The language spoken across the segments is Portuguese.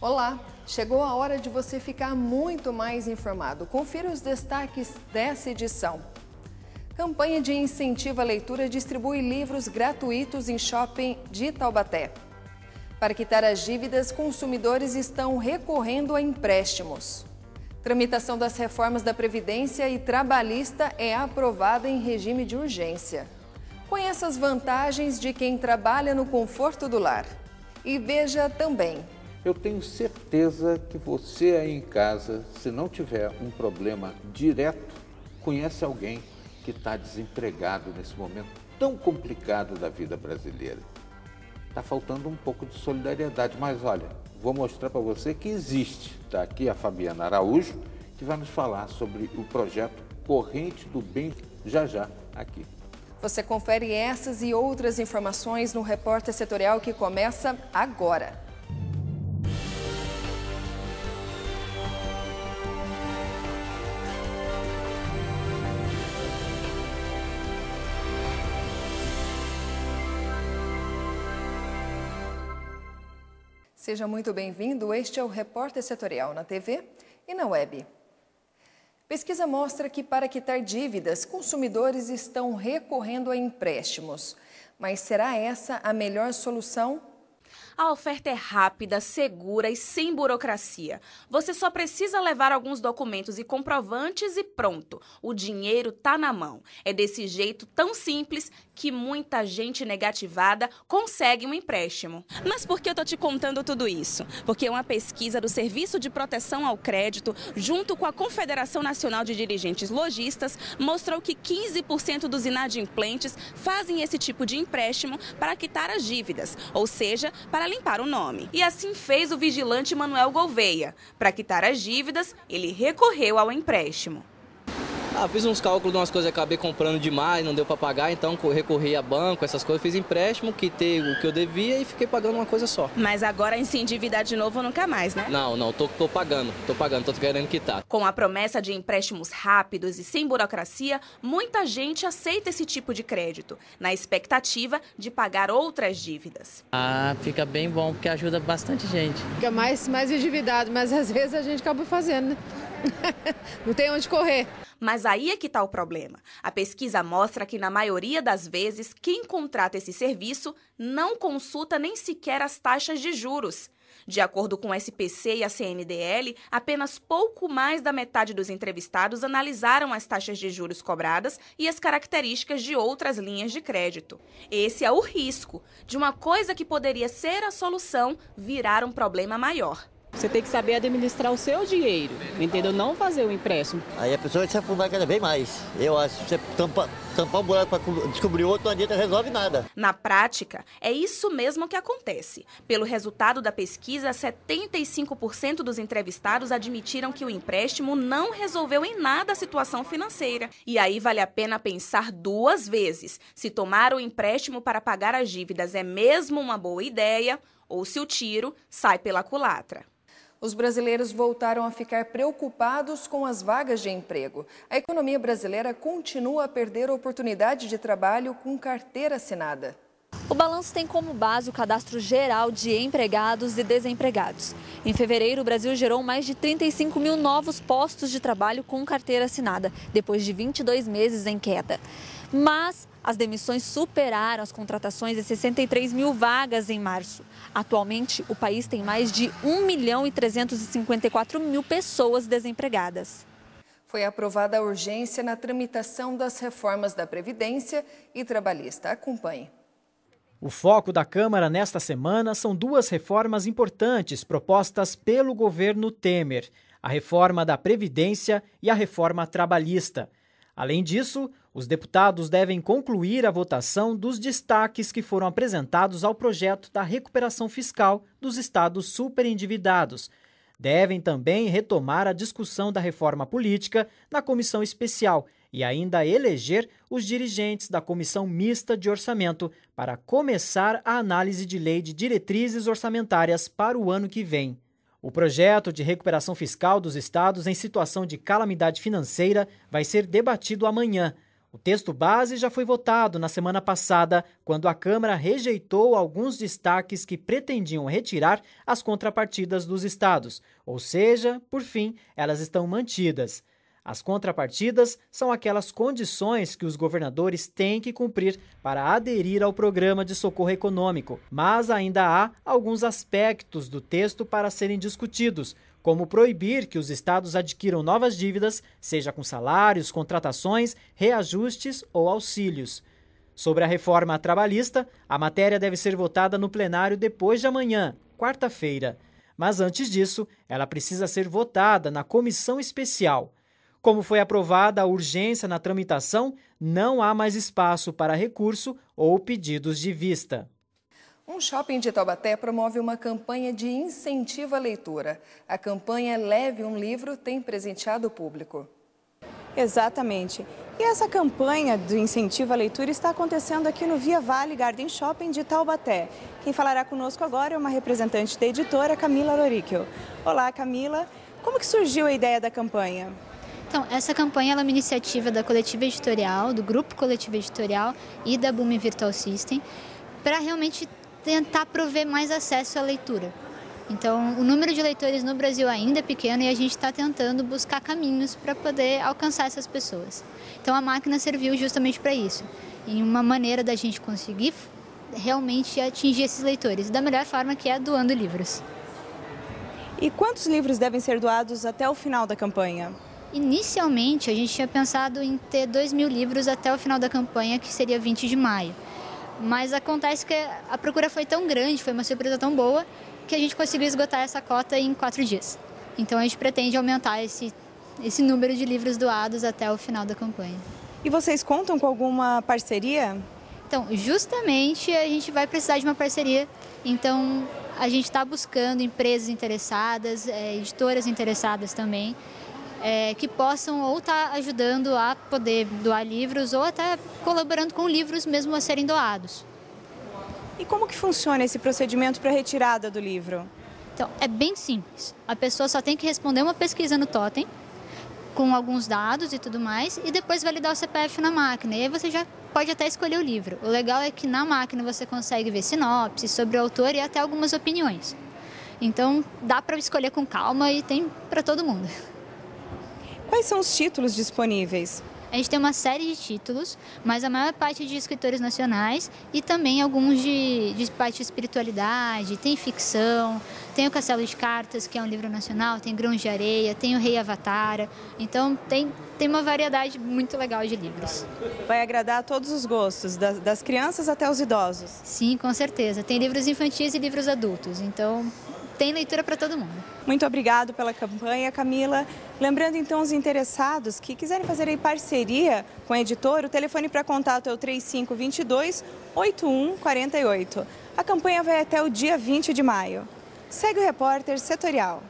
Olá! Chegou a hora de você ficar muito mais informado. Confira os destaques dessa edição. Campanha de incentivo à leitura distribui livros gratuitos em shopping de Taubaté. Para quitar as dívidas, consumidores estão recorrendo a empréstimos. Tramitação das reformas da Previdência e Trabalhista é aprovada em regime de urgência. Conheça as vantagens de quem trabalha no conforto do lar. E veja também. Eu tenho certeza que você aí em casa, se não tiver um problema direto, conhece alguém que está desempregado nesse momento tão complicado da vida brasileira. Está faltando um pouco de solidariedade, mas olha, vou mostrar para você que existe. Está aqui a Fabiana Araújo, que vai nos falar sobre o projeto Corrente do Bem já aqui. Você confere essas e outras informações no Repórter Setorial que começa agora. Seja muito bem-vindo, este é o Repórter Setorial na TV e na web. Pesquisa mostra que para quitar dívidas, consumidores estão recorrendo a empréstimos. Mas será essa a melhor solução? A oferta é rápida, segura e sem burocracia. Você só precisa levar alguns documentos e comprovantes e pronto. O dinheiro tá na mão. É desse jeito tão simples que muita gente negativada consegue um empréstimo. Mas por que eu tô te contando tudo isso? Porque uma pesquisa do Serviço de Proteção ao Crédito, junto com a Confederação Nacional de Dirigentes Lojistas, mostrou que 15% dos inadimplentes fazem esse tipo de empréstimo para quitar as dívidas, ou seja, para limpar o nome. E assim fez o vigilante Manuel Gouveia. Para quitar as dívidas, ele recorreu ao empréstimo. Fiz uns cálculos de umas coisas, acabei comprando demais, não deu para pagar, então recorri a banco, essas coisas, fiz empréstimo, quitei o que eu devia e fiquei pagando uma coisa só. Mas agora em se endividar de novo nunca mais, né? Não, tô pagando, tô querendo quitar. Com a promessa de empréstimos rápidos e sem burocracia, muita gente aceita esse tipo de crédito, na expectativa de pagar outras dívidas. Fica bem bom, porque ajuda bastante gente. Fica mais endividado, mas às vezes a gente acaba fazendo, né? Não tem onde correr. Mas aí é que está o problema. A pesquisa mostra que, na maioria das vezes, quem contrata esse serviço não consulta nem sequer as taxas de juros. De acordo com o SPC e a CNDL, apenas pouco mais da metade dos entrevistados analisaram as taxas de juros cobradas e as características de outras linhas de crédito. Esse é o risco de uma coisa que poderia ser a solução virar um problema maior. Você tem que saber administrar o seu dinheiro, entendeu? Não fazer o empréstimo. Aí a pessoa vai se afundar cada vez mais. Eu acho que você tampar um buraco para descobrir outro, não adianta, resolve nada. Na prática, é isso mesmo que acontece. Pelo resultado da pesquisa, 75% dos entrevistados admitiram que o empréstimo não resolveu em nada a situação financeira. E aí vale a pena pensar duas vezes se tomar o empréstimo para pagar as dívidas é mesmo uma boa ideia ou se o tiro sai pela culatra. Os brasileiros voltaram a ficar preocupados com as vagas de emprego. A economia brasileira continua a perder oportunidade de trabalho com carteira assinada. O balanço tem como base o cadastro geral de empregados e desempregados. Em fevereiro, o Brasil gerou mais de 35 mil novos postos de trabalho com carteira assinada, depois de 22 meses em queda. Mas as demissões superaram as contratações de 63 mil vagas em março. Atualmente, o país tem mais de 1.354.000 pessoas desempregadas. Foi aprovada a urgência na tramitação das reformas da Previdência e Trabalhista. Acompanhe. O foco da Câmara nesta semana são duas reformas importantes propostas pelo governo Temer: a reforma da Previdência e a reforma trabalhista. Além disso, os deputados devem concluir a votação dos destaques que foram apresentados ao projeto da recuperação fiscal dos estados superendividados. Devem também retomar a discussão da reforma política na comissão especial e ainda eleger os dirigentes da comissão mista de orçamento para começar a análise de lei de diretrizes orçamentárias para o ano que vem. O projeto de recuperação fiscal dos estados em situação de calamidade financeira vai ser debatido amanhã. O texto base já foi votado na semana passada, quando a Câmara rejeitou alguns destaques que pretendiam retirar as contrapartidas dos estados, ou seja, por fim, elas estão mantidas. As contrapartidas são aquelas condições que os governadores têm que cumprir para aderir ao programa de socorro econômico, mas ainda há alguns aspectos do texto para serem discutidos, como proibir que os estados adquiram novas dívidas, seja com salários, contratações, reajustes ou auxílios. Sobre a reforma trabalhista, a matéria deve ser votada no plenário depois de amanhã, quarta-feira. Mas antes disso, ela precisa ser votada na comissão especial. Como foi aprovada a urgência na tramitação, não há mais espaço para recurso ou pedidos de vista. Um shopping de Taubaté promove uma campanha de incentivo à leitura. A campanha Leve um Livro tem presenteado o público. Exatamente. E essa campanha do incentivo à leitura está acontecendo aqui no Via Vale Garden Shopping de Taubaté. Quem falará conosco agora é uma representante da editora, Camila Loricchio. Olá, Camila. Como que surgiu a ideia da campanha? Então, essa campanha é uma iniciativa da Coletiva Editorial, do Grupo Coletiva Editorial e da Boom Virtual System, para realmente tentar prover mais acesso à leitura. Então, o número de leitores no Brasil ainda é pequeno e a gente está tentando buscar caminhos para poder alcançar essas pessoas. Então, a máquina serviu justamente para isso, em uma maneira da gente conseguir realmente atingir esses leitores, da melhor forma, que é doando livros. E quantos livros devem ser doados até o final da campanha? Inicialmente, a gente tinha pensado em ter 2.000 livros até o final da campanha, que seria 20 de maio. Mas acontece que a procura foi tão grande, foi uma surpresa tão boa, que a gente conseguiu esgotar essa cota em 4 dias. Então a gente pretende aumentar esse número de livros doados até o final da campanha. E vocês contam com alguma parceria? Então, justamente a gente vai precisar de uma parceria. Então a gente está buscando empresas interessadas, editoras interessadas também, que possam ou estar ajudando a poder doar livros ou até colaborando com livros mesmo a serem doados. E como que funciona esse procedimento para a retirada do livro? Então, é bem simples. A pessoa só tem que responder uma pesquisa no Totem, com alguns dados e tudo mais, e depois validar o CPF na máquina. E aí você já pode até escolher o livro. O legal é que na máquina você consegue ver sinopse sobre o autor e até algumas opiniões. Então, dá para escolher com calma e tem para todo mundo. Quais são os títulos disponíveis? A gente tem uma série de títulos, mas a maior parte é de escritores nacionais e também alguns de parte de espiritualidade, tem ficção, tem o Castelo de Cartas, que é um livro nacional, tem Grãos de Areia, tem o Rei Avatara, então tem uma variedade muito legal de livros. Vai agradar a todos os gostos, das crianças até os idosos? Sim, com certeza. Tem livros infantis e livros adultos, então tem leitura para todo mundo. Muito obrigado pela campanha, Camila. Lembrando então os interessados que quiserem fazer aí parceria com a editora, o telefone para contato é o 3522-8148. A campanha vai até o dia 20 de maio. Segue o repórter setorial.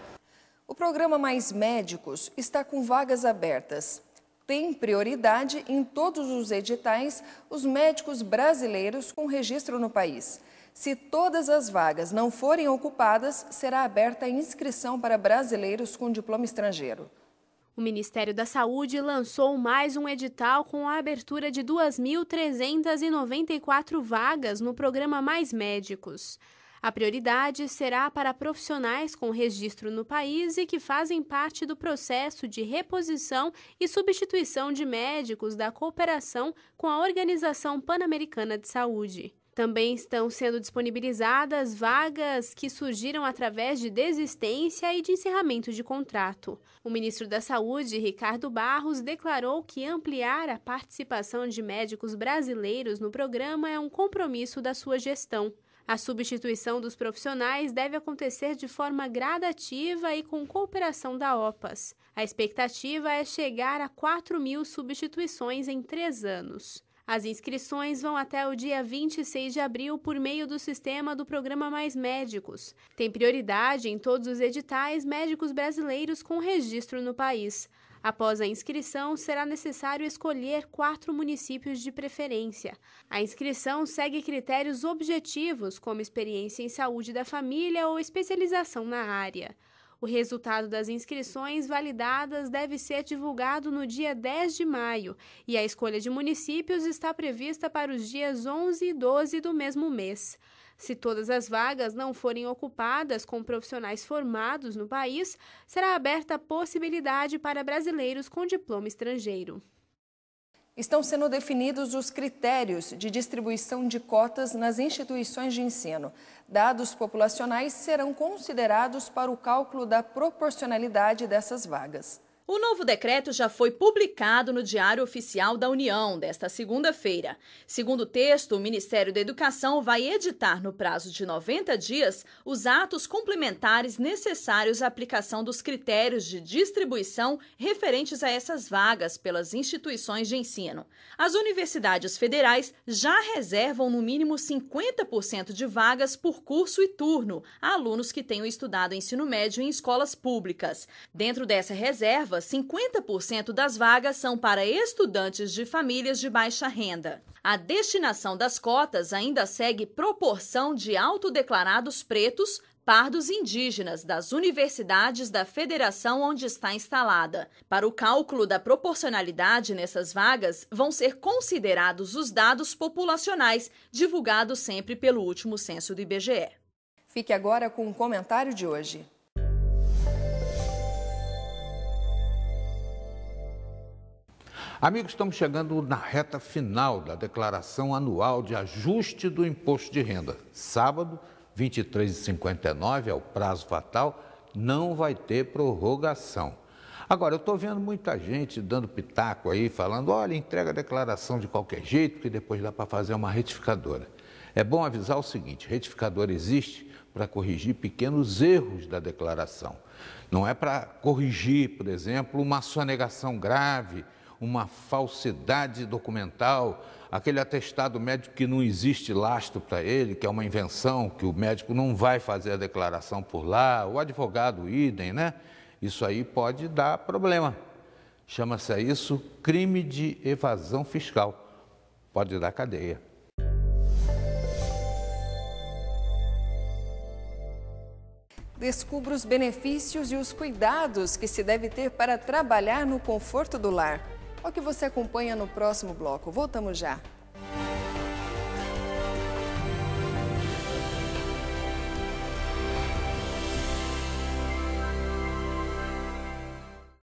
O programa Mais Médicos está com vagas abertas. Tem prioridade em todos os editais os médicos brasileiros com registro no país. Se todas as vagas não forem ocupadas, será aberta a inscrição para brasileiros com diploma estrangeiro. O Ministério da Saúde lançou mais um edital com a abertura de 2.394 vagas no programa Mais Médicos. A prioridade será para profissionais com registro no país e que fazem parte do processo de reposição e substituição de médicos da cooperação com a Organização Pan-Americana de Saúde. Também estão sendo disponibilizadas vagas que surgiram através de desistência e de encerramento de contrato. O ministro da Saúde, Ricardo Barros, declarou que ampliar a participação de médicos brasileiros no programa é um compromisso da sua gestão. A substituição dos profissionais deve acontecer de forma gradativa e com cooperação da OPAS. A expectativa é chegar a 4.000 substituições em 3 anos. As inscrições vão até o dia 26 de abril por meio do sistema do Programa Mais Médicos. Tem prioridade em todos os editais médicos brasileiros com registro no país. Após a inscrição, será necessário escolher 4 municípios de preferência. A inscrição segue critérios objetivos, como experiência em saúde da família ou especialização na área. O resultado das inscrições validadas deve ser divulgado no dia 10 de maio e a escolha de municípios está prevista para os dias 11 e 12 do mesmo mês. Se todas as vagas não forem ocupadas com profissionais formados no país, será aberta a possibilidade para brasileiros com diploma estrangeiro. Estão sendo definidos os critérios de distribuição de cotas nas instituições de ensino. Dados populacionais serão considerados para o cálculo da proporcionalidade dessas vagas. O novo decreto já foi publicado no Diário Oficial da União desta segunda-feira. Segundo o texto, o Ministério da Educação vai editar no prazo de 90 dias os atos complementares necessários à aplicação dos critérios de distribuição referentes a essas vagas pelas instituições de ensino. As universidades federais já reservam no mínimo 50% de vagas por curso e turno a alunos que tenham estudado ensino médio em escolas públicas. Dentro dessa reserva, 50% das vagas são para estudantes de famílias de baixa renda. A destinação das cotas ainda segue proporção de autodeclarados pretos, pardos e indígenas das universidades da federação onde está instalada. Para o cálculo da proporcionalidade nessas vagas, vão ser considerados os dados populacionais, divulgados sempre pelo último censo do IBGE. Fique agora com o comentário de hoje. Amigos, estamos chegando na reta final da declaração anual de ajuste do imposto de renda. Sábado, 23h59, é o prazo fatal, não vai ter prorrogação. Agora, eu estou vendo muita gente dando pitaco aí, falando, olha, entrega a declaração de qualquer jeito, que depois dá para fazer uma retificadora. É bom avisar o seguinte, retificadora existe para corrigir pequenos erros da declaração. Não é para corrigir, por exemplo, uma sonegação grave, uma falsidade documental, aquele atestado médico que não existe lastro para ele, que é uma invenção, que o médico não vai fazer a declaração por lá, o advogado idem, né? Isso aí pode dar problema. Chama-se isso crime de evasão fiscal. Pode dar cadeia. Descubra os benefícios e os cuidados que se deve ter para trabalhar no conforto do lar. É o que você acompanha no próximo bloco. Voltamos já.